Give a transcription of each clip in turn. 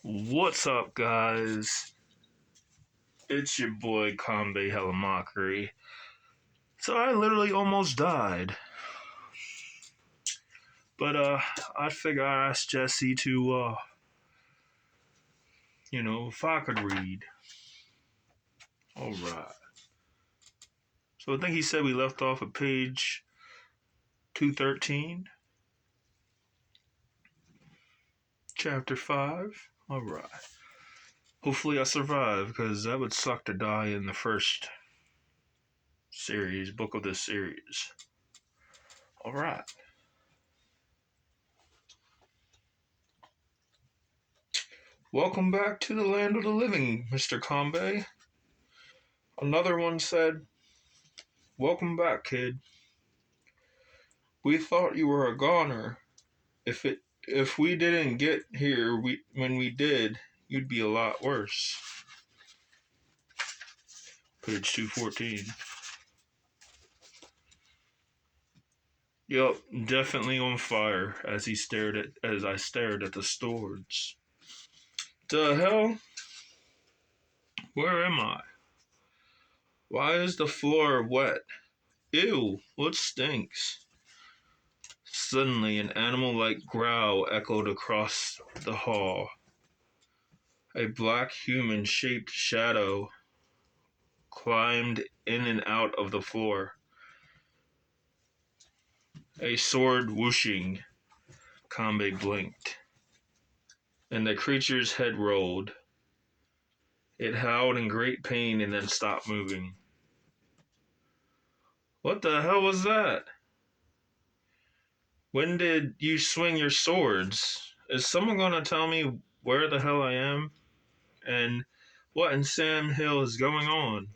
What's up, guys? It's your boy Kanbe Hellamockery. So I literally almost died, but I figure I asked Jesse to if I could read. All right. So I think he said we left off at page 213, chapter 5. All right. Hopefully I survive because that would suck to die in the first book of this series. All right. Welcome back to the land of the living, Mr. Kanbe. Another one said, "Welcome back, kid. We thought you were a goner. If we didn't get here when we did, you'd be a lot worse." Page 214. Yup, definitely on fire as I stared at the swords. The hell? Where am I? Why is the floor wet? Ew, what stinks? Suddenly an animal-like growl echoed across the hall. A black human-shaped shadow climbed in and out of the floor. A sword whooshing. Kanbe blinked, and the creature's head rolled. It howled in great pain and then stopped moving. What the hell was that? When did you swing your swords? Is someone gonna tell me where the hell I am? And what in Sam Hill is going on?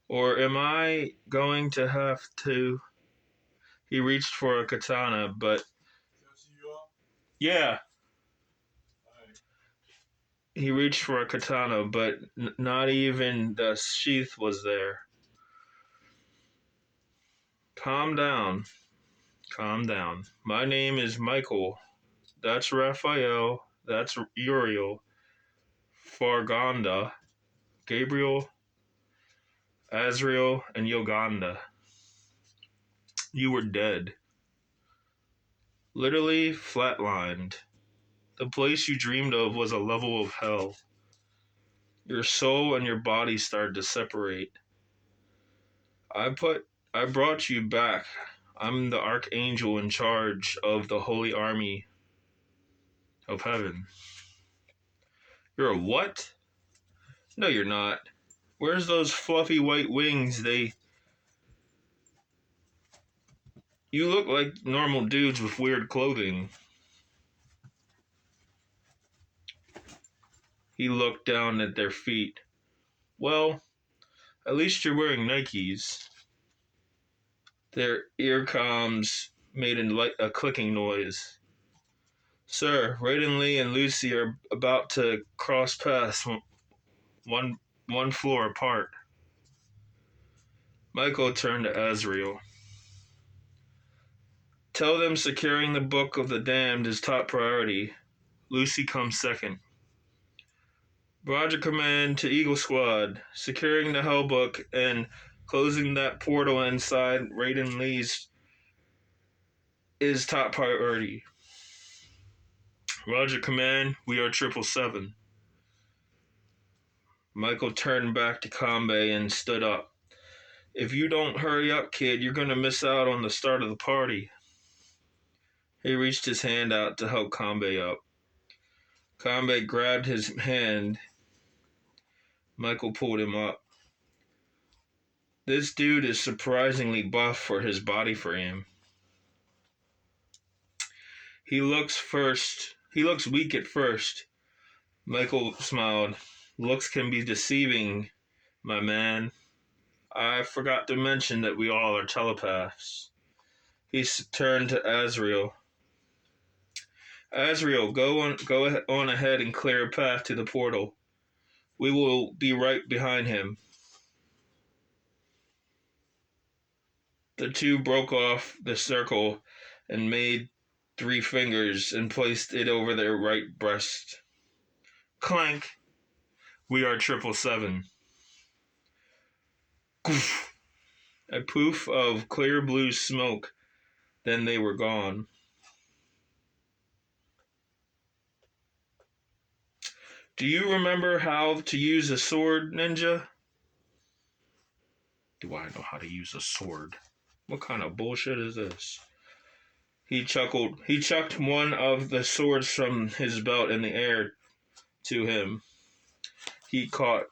Or am I going to have to... He reached for a katana, but... Yeah. He reached for a katana, but not even the sheath was there. Calm down. Calm down. My name is Michael. That's Raphael. That's Uriel. Fargonda. Gabriel. Azrael. And Yoganda. You were dead. Literally flatlined. The place you dreamed of was a level of hell. Your soul and your body started to separate. I brought you back. I'm the archangel in charge of the holy army of heaven. You're a what? No, you're not. Where's those fluffy white wings? You look like normal dudes with weird clothing. He looked down at their feet. Well, at least you're wearing Nikes. Their earcoms made a clicking noise. Sir, Raiden Lee and Lucy are about to cross paths one floor apart. Michael turned to Azrael. Tell them securing the Book of the Damned is top priority. Lucy comes second. Roger, command to Eagle Squad. Securing the Hell Book and closing that portal inside Raiden Lee's is top priority. Roger, command. We are 777. Michael turned back to Kanbe and stood up. If you don't hurry up, kid, you're going to miss out on the start of the party. He reached his hand out to help Kanbe up. Kanbe grabbed his hand. Michael pulled him up. This dude is surprisingly buff for his body frame. He looks weak at first. Michael smiled. Looks can be deceiving, my man. I forgot to mention that we all are telepaths. He turned to Azrael. Azrael, go on ahead and clear a path to the portal. We will be right behind him. The two broke off the circle and made 3 fingers and placed it over their right breast. Clank. We are 777. Goof. A poof of clear blue smoke. Then they were gone. Do you remember how to use a sword, ninja? Do I know how to use a sword? What kind of bullshit is this? He chuckled. He chucked one of the swords from his belt in the air to him. He caught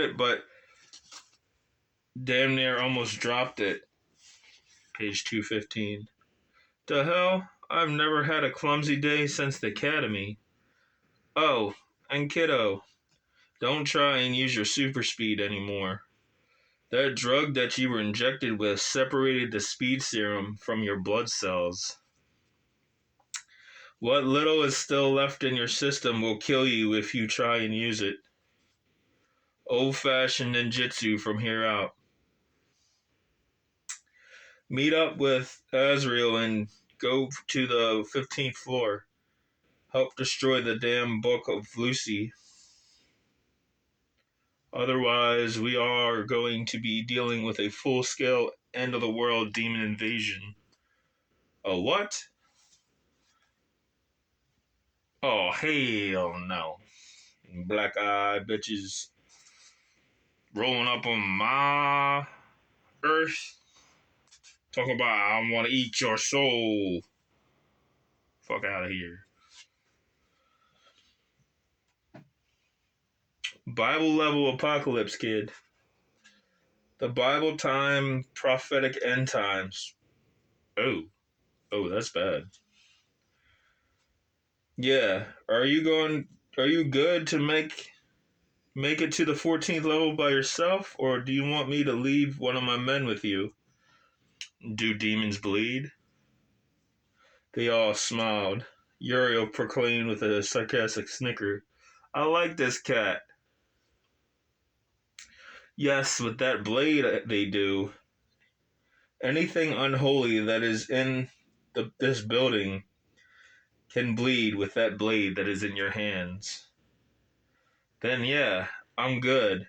it, but damn near almost dropped it. Page 215. The hell? I've never had a clumsy day since the academy. Oh, and kiddo, don't try and use your super speed anymore. That drug that you were injected with separated the speed serum from your blood cells. What little is still left in your system will kill you if you try and use it. Old-fashioned ninjutsu from here out. Meet up with Azrael and go to the 15th floor. Help destroy the damn book of Lucy. Otherwise, we are going to be dealing with a full-scale end-of-the-world demon invasion. A what? Oh, hell no. Black-eyed bitches rolling up on my earth. Talk about I want to eat your soul. Fuck out of here. Bible level apocalypse, kid. The Bible time prophetic end times. Oh, that's bad. Yeah, are you good to make it to the 14th level by yourself, or do you want me to leave one of my men with you? Do demons bleed? They all smiled. Uriel proclaimed with a sarcastic snicker, I like this cat. Yes, with that blade they do. Anything unholy that is in this building can bleed with that blade that is in your hands. Then yeah, I'm good.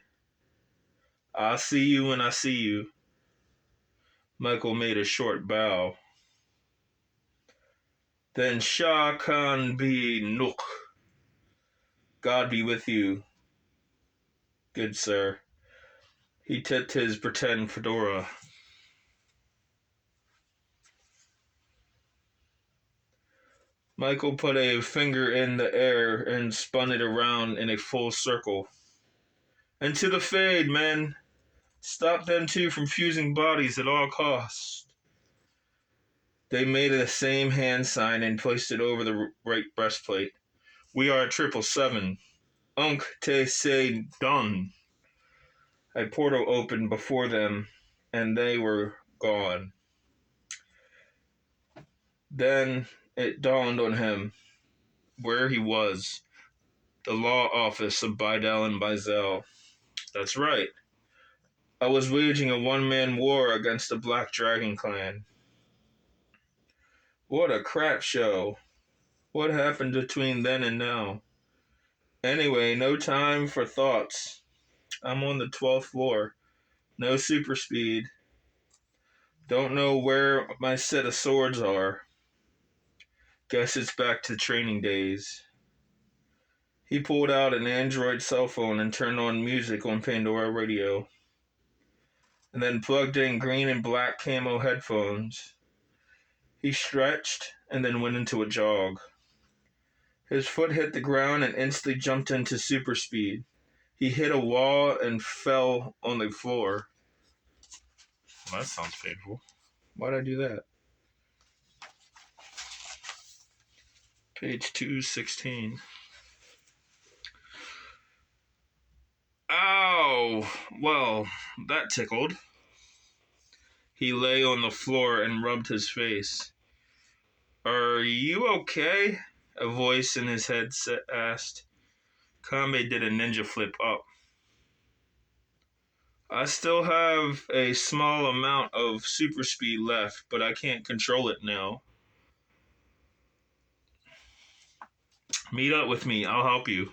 I'll see you when I see you. Michael made a short bow. Then Shah Khan be Nook. God be with you, good sir. He tipped his pretend fedora. Michael put a finger in the air and spun it around in a full circle. And to the fade, men. Stop them two from fusing bodies at all costs. They made the same hand sign and placed it over the right breastplate. We are 777. Unk te se done. A portal opened before them, and they were gone. Then it dawned on him where he was. The law office of Bidel and Bizel. That's right. I was waging a one-man war against the Black Dragon clan. What a crap show. What happened between then and now? Anyway, no time for thoughts. I'm on the 12th floor. No super speed. Don't know where my set of swords are. Guess it's back to training days. He pulled out an Android cell phone and turned on music on Pandora radio. And then plugged in green and black camo headphones. He stretched and then went into a jog. His foot hit the ground and instantly jumped into super speed. He hit a wall and fell on the floor. Well, that sounds painful. Why'd I do that? Page 216. Ow! Well, that tickled. He lay on the floor and rubbed his face. Are you okay? A voice in his head asked. Kanbe did a ninja flip up. I still have a small amount of super speed left, but I can't control it now. Meet up with me, I'll help you.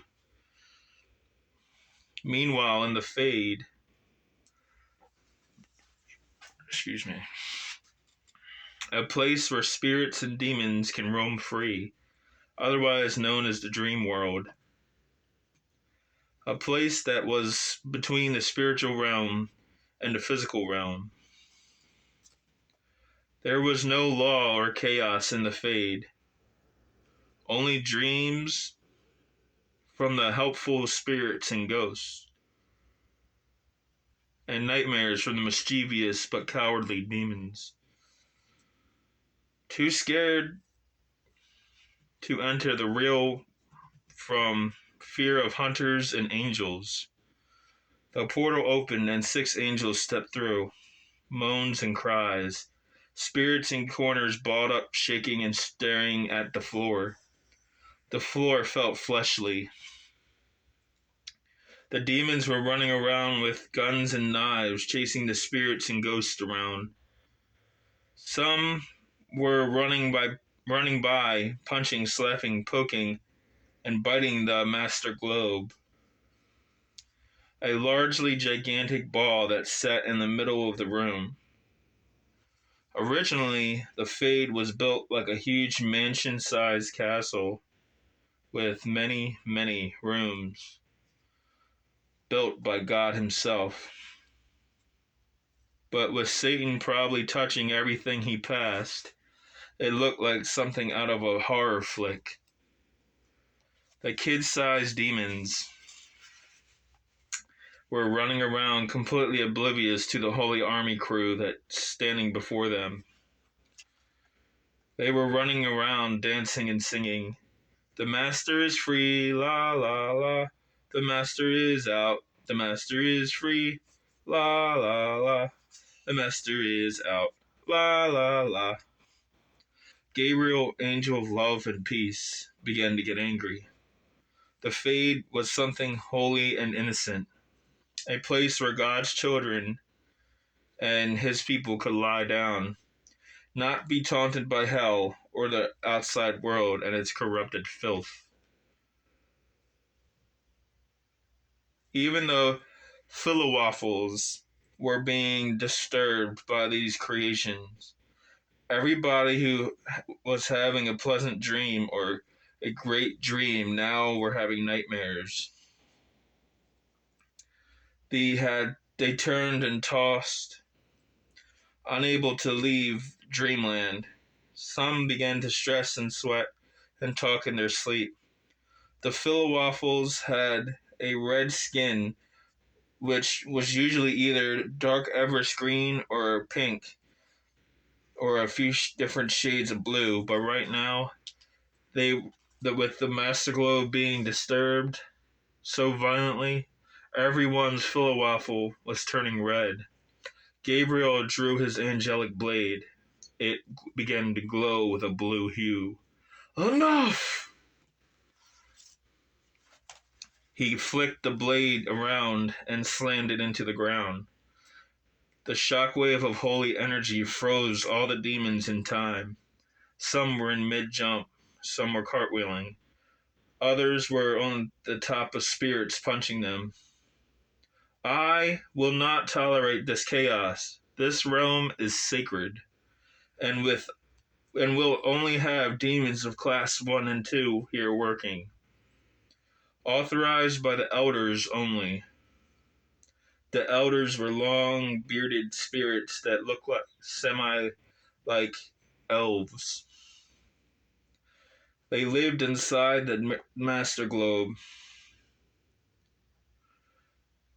Meanwhile, in the Fade, excuse me, a place where spirits and demons can roam free, otherwise known as the dream world. A place that was between the spiritual realm and the physical realm. There was no law or chaos in the Fade, only dreams from the helpful spirits and ghosts, and nightmares from the mischievous but cowardly demons. Too scared to enter the real from fear of hunters and angels, the portal opened and 6 angels stepped through. Moans and cries. Spirits in corners balled up, shaking and staring at the floor. The floor felt fleshly. The demons were running around with guns and knives, chasing the spirits and ghosts around. Some were running by, punching, slapping, poking, and biting the master globe. A largely gigantic ball that sat in the middle of the room. Originally, the Fade was built like a huge mansion-sized castle with many, many rooms, built by God himself. But with Satan probably touching everything he passed, it looked like something out of a horror flick. The kid-sized demons were running around completely oblivious to the holy army crew that's standing before them. They were running around dancing and singing, "The master is free, la la la. The master is out, the master is free, la la la. The master is out, la la la." Gabriel, angel of love and peace, began to get angry. The Fade was something holy and innocent, a place where God's children and his people could lie down, not be taunted by hell or the outside world and its corrupted filth. Even though Philowaffles were being disturbed by these creations, everybody who was having a pleasant dream or a great dream now were having nightmares. They turned and tossed, unable to leave dreamland. Some began to stress and sweat and talk in their sleep. The Philowaffles had a red skin, which was usually either dark everest green or pink, or a few different shades of blue. But right now, with the master globe being disturbed so violently, everyone's Philowaffle was turning red. Gabriel drew his angelic blade. It began to glow with a blue hue. "Enough!" He flicked the blade around and slammed it into the ground. The shockwave of holy energy froze all the demons in time. Some were in mid-jump, some were cartwheeling. Others were on the top of spirits punching them. I will not tolerate this chaos. This realm is sacred, and will only have demons of class 1 and 2 here working. Authorized by the elders only. The elders were long, bearded spirits that looked like elves. They lived inside the master globe.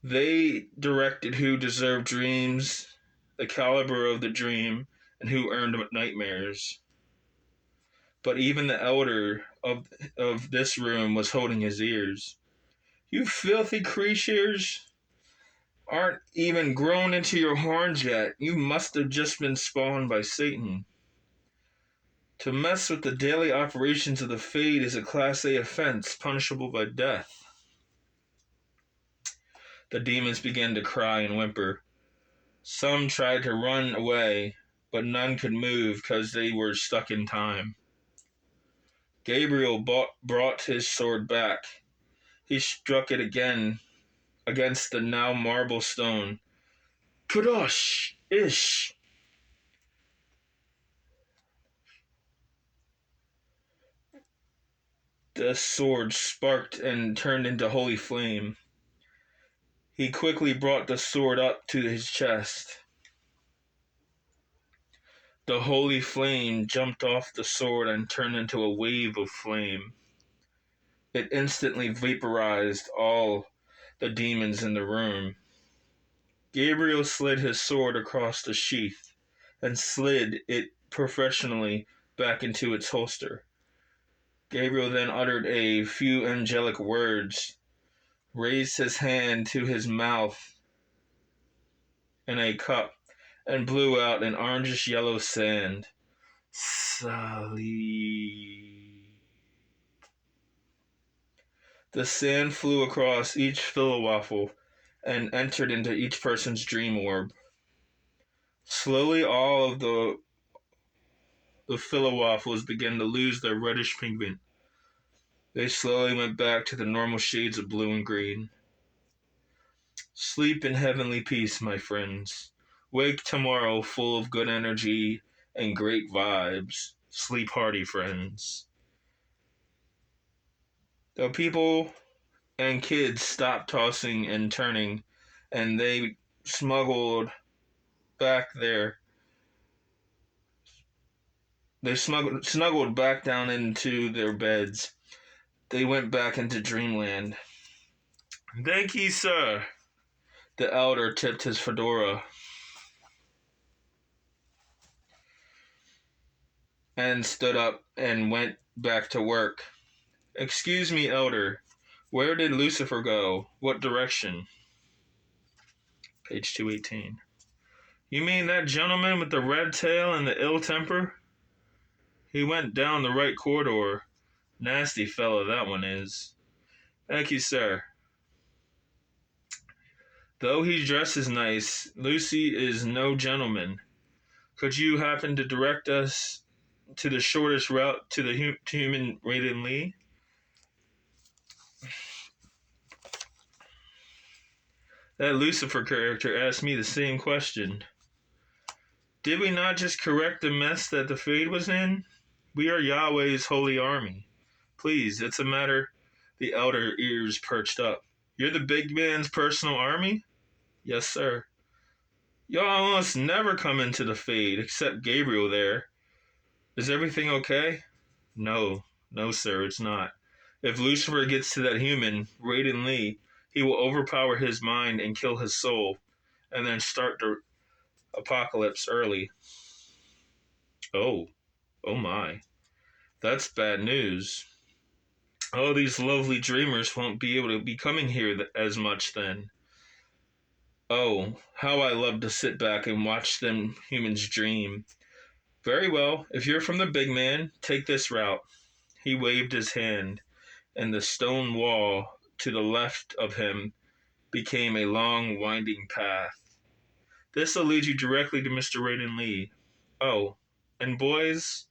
They directed who deserved dreams, the caliber of the dream, and who earned nightmares. But even the elder of this room was holding his ears. "You filthy creatures aren't even grown into your horns yet. You must have just been spawned by Satan. To mess with the daily operations of the Fade is a Class A offense, punishable by death." The demons began to cry and whimper. Some tried to run away, but none could move because they were stuck in time. Gabriel brought his sword back. He struck it again against the now marble stone. Kadosh! Ish! The sword sparked and turned into holy flame. He quickly brought the sword up to his chest. The holy flame jumped off the sword and turned into a wave of flame. It instantly vaporized all the demons in the room. Gabriel slid his sword across the sheath and slid it professionally back into its holster. Gabriel then uttered a few angelic words, raised his hand to his mouth in a cup, and blew out an orangish-yellow sand. Sali. The sand flew across each Philowaffle and entered into each person's dream orb. Slowly all of the Philowaffles began to lose their reddish pigment. They slowly went back to the normal shades of blue and green. Sleep in heavenly peace, my friends. Wake tomorrow full of good energy and great vibes. Sleep hardy, friends. The people and kids stopped tossing and turning, and they smuggled back there. They snuggled back down into their beds. They went back into dreamland. Thank ye, sir. The elder tipped his fedora and stood up and went back to work. Excuse me, elder. Where did Lucifer go? What direction? Page 218. You mean that gentleman with the red tail and the ill temper? He went down the right corridor. Nasty fellow that one is. Thank you, sir. Though he dresses nice, Lucy is no gentleman. Could you happen to direct us to the shortest route to the human Raiden Lee? That Lucifer character asked me the same question. Did we not just correct the mess that the Fade was in? We are Yahweh's holy army. Please, it's a matter. The elder ears perched up. You're the big man's personal army? Yes, sir. Y'all almost never come into the Fade, except Gabriel there. Is everything okay? No, sir, it's not. If Lucifer gets to that human, Raiden Lee, he will overpower his mind and kill his soul, and then start the apocalypse early. Oh my. That's bad news. Oh, these lovely dreamers won't be able to be coming here as much then. Oh, how I love to sit back and watch them humans dream. Very well, if you're from the big man, take this route. He waved his hand, and the stone wall to the left of him became a long, winding path. This will lead you directly to Mr. Raiden Lee. Oh, and boys,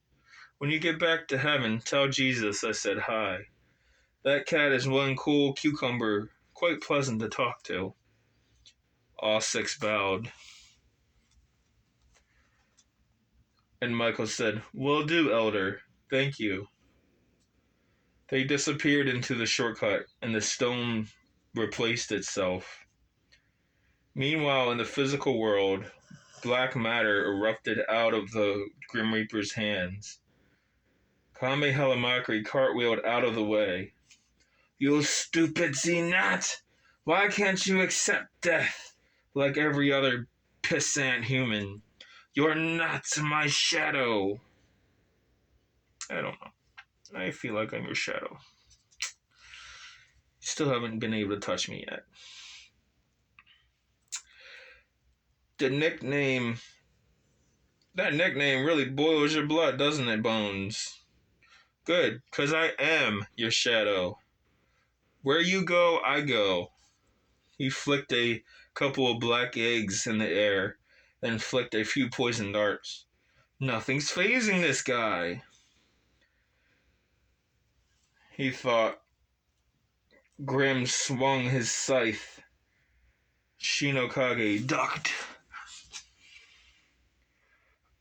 when you get back to heaven, tell Jesus I said hi. That cat is one cool cucumber, quite pleasant to talk to. All six bowed. And Michael said, Will do, elder. Thank you. They disappeared into the shortcut, and the stone replaced itself. Meanwhile, in the physical world, black matter erupted out of the Grim Reaper's hands. Kanbe Hellamockery cartwheeled out of the way. You stupid Zenat! Why can't you accept death like every other pissant human? You're not my shadow. I don't know. I feel like I'm your shadow. You still haven't been able to touch me yet. That nickname really boils your blood, doesn't it, Bones? Good, 'cause I am your shadow. Where you go, I go. He flicked a couple of black eggs in the air, then flicked a few poison darts. Nothing's phasing this guy, he thought. Grim swung his scythe. Shi No Kage ducked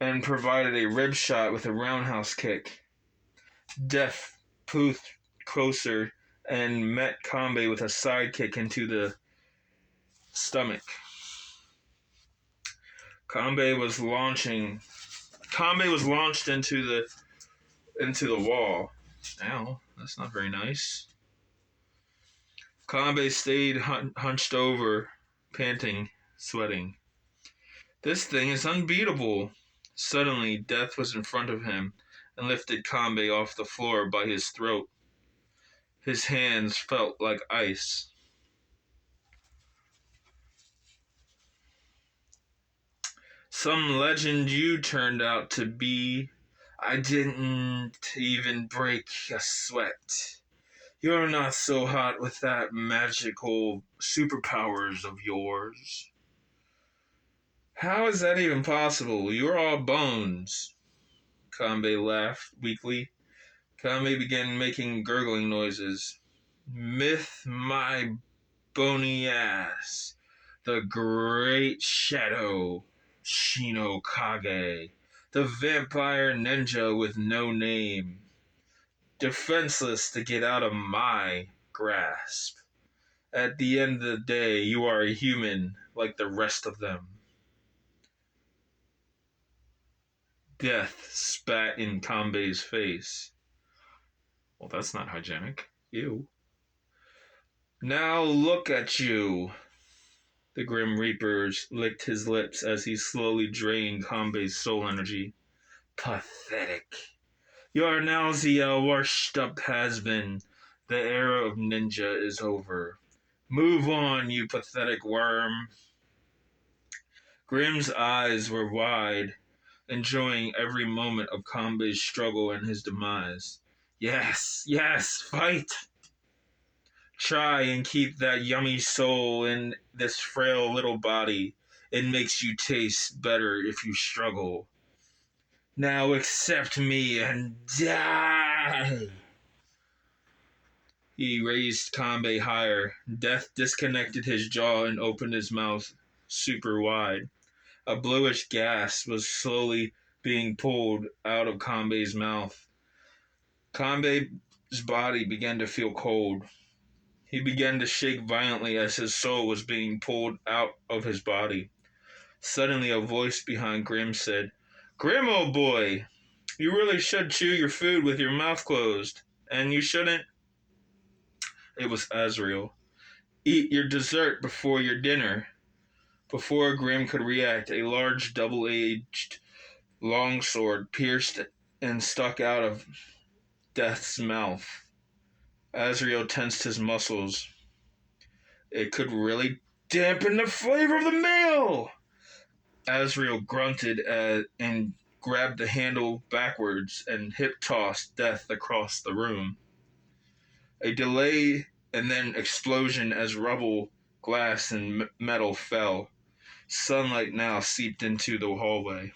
and provided a rib shot with a roundhouse kick. Death poothed closer and met Kanbe with a side kick into the stomach. Kanbe was launched into the wall. Ow, that's not very nice. Kanbe stayed hunched over, panting, sweating. This thing is unbeatable. Suddenly, Death was in front of him and lifted Kanbe off the floor by his throat. His hands felt like ice. Some legend you turned out to be. I didn't even break a sweat. You're not so hot with that magical superpowers of yours. How is that even possible? You're all bones. Kanbe laughed weakly. Kanbe began making gurgling noises. Myth my bony ass. The great shadow, Shi No Kage. The vampire ninja with no name. Defenseless to get out of my grasp. At the end of the day, you are a human like the rest of them. Death spat in Kanbe's face. Well, that's not hygienic. Ew. Now look at you. The Grim Reapers licked his lips as he slowly drained Kanbe's soul energy. Pathetic. Your nausea washed up has-been. The era of ninja is over. Move on, you pathetic worm. Grim's eyes were wide, enjoying every moment of Kanbe's struggle and his demise. Yes, fight! Try and keep that yummy soul in this frail little body. It makes you taste better if you struggle. Now accept me and die! He raised Kanbe higher. Death disconnected his jaw and opened his mouth super wide. A bluish gas was slowly being pulled out of Kanbe's mouth. Kanbe's body began to feel cold. He began to shake violently as his soul was being pulled out of his body. Suddenly a voice behind Grim said, Grim, old boy, you really should chew your food with your mouth closed. And you shouldn't... It was Azrael. Eat your dessert before your dinner. Before Grim could react, a large double-edged longsword pierced and stuck out of Death's mouth. Azrael tensed his muscles. It could really dampen the flavor of the meal! Azrael grunted and grabbed the handle backwards and hip-tossed Death across the room. A delay and then explosion as rubble, glass, and metal fell. Sunlight now seeped into the hallway.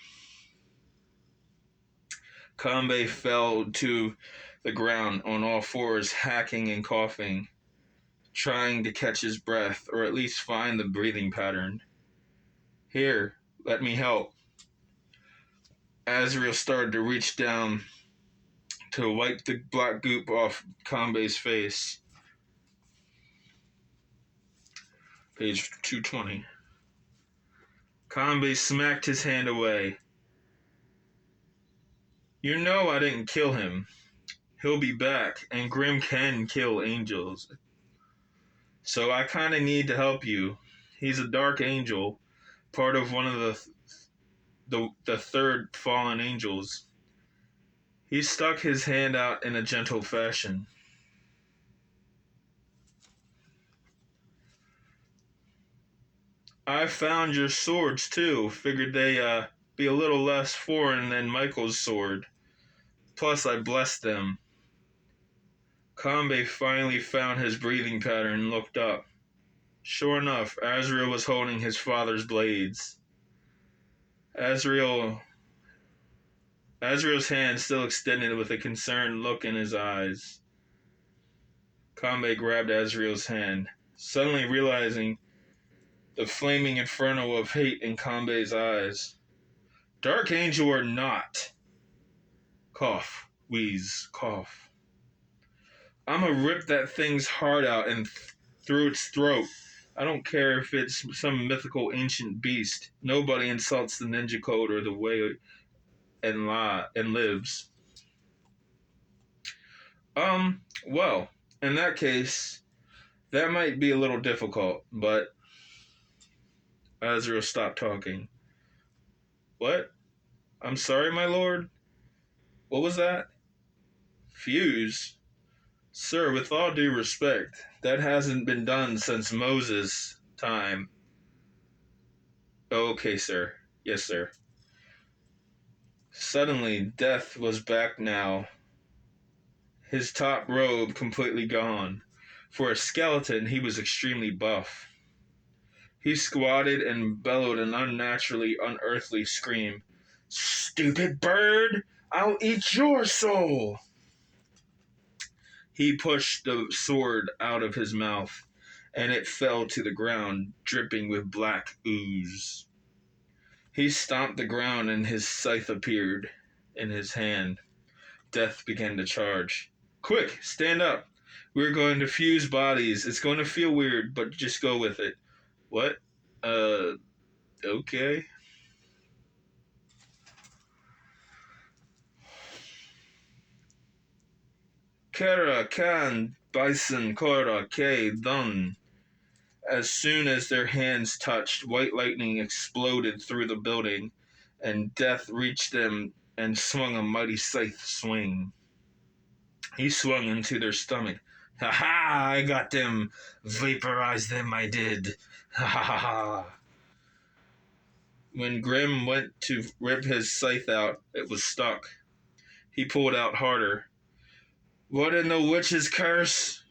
Kanbe fell to the ground on all fours, hacking and coughing, trying to catch his breath, or at least find the breathing pattern. Here, let me help. Azrael started to reach down to wipe the black goop off Kanbe's face. Page 220. Kanbe smacked his hand away. You know I didn't kill him. He'll be back, and Grim can kill angels. So I kinda need to help you. He's a dark angel, part of one of the third fallen angels. He stuck his hand out in a gentle fashion. I found your swords too. Figured they be a little less foreign than Michael's sword. Plus I blessed them. Kanbe finally found his breathing pattern and looked up. Sure enough, Azrael was holding his father's blades. Azrael's hand still extended with a concerned look in his eyes. Kanbe grabbed Azrael's hand, suddenly realizing the flaming inferno of hate in Kanbe's eyes. Dark Angel or not, cough, wheeze, cough, I'ma rip that thing's heart out and through its throat. I don't care if it's some mythical ancient beast. Nobody insults the ninja code or the way and lives. Well, in that case, that might be a little difficult, but Azrael stopped talking. What? I'm sorry, my lord? What was that? Fuse? Sir, with all due respect, that hasn't been done since Moses' time. Okay, sir. Yes, sir. Suddenly, Death was back now, his top robe completely gone. For a skeleton, he was extremely buff. He squatted and bellowed an unnaturally unearthly scream. Stupid bird! I'll eat your soul! He pushed the sword out of his mouth, and it fell to the ground, dripping with black ooze. He stomped the ground, and his scythe appeared in his hand. Death began to charge. Quick, stand up. We're going to fuse bodies. It's going to feel weird, but just go with it. What? Okay. Kara, Kan, Bison, Kora, K, Dun. As soon as their hands touched, white lightning exploded through the building, and Death reached them and swung a mighty scythe swing. He swung into their stomach. Ha ha! I got them! Vaporized them, I did! Ha ha ha ha! When Grim went to rip his scythe out, it was stuck. He pulled out harder. What in the witch's curse?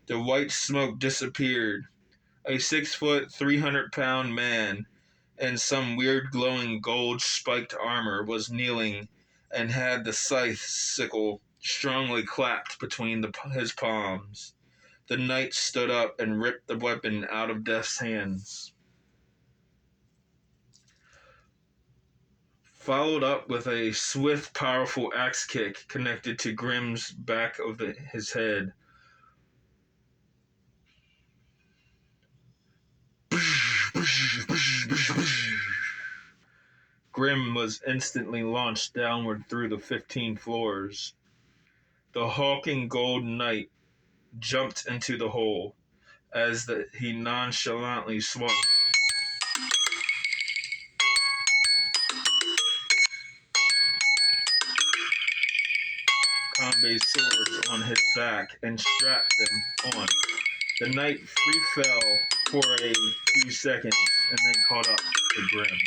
The white smoke disappeared. A 6-foot, 300-pound man in some weird glowing gold spiked armor was kneeling and had the scythe sickle strongly clapped between his palms. The knight stood up and ripped the weapon out of Death's hands, followed up with a swift, powerful axe kick connected to Grim's back of his head. Grim was instantly launched downward through the 15 floors. The hulking gold knight jumped into the hole as he nonchalantly swung. Kanbe's sword on his back and strapped them on. The knight free fell for a few seconds and then caught up to Grim.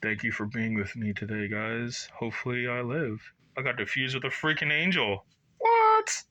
Thank you for being with me today, guys. Hopefully I live. I got to fuse with a freaking angel. What?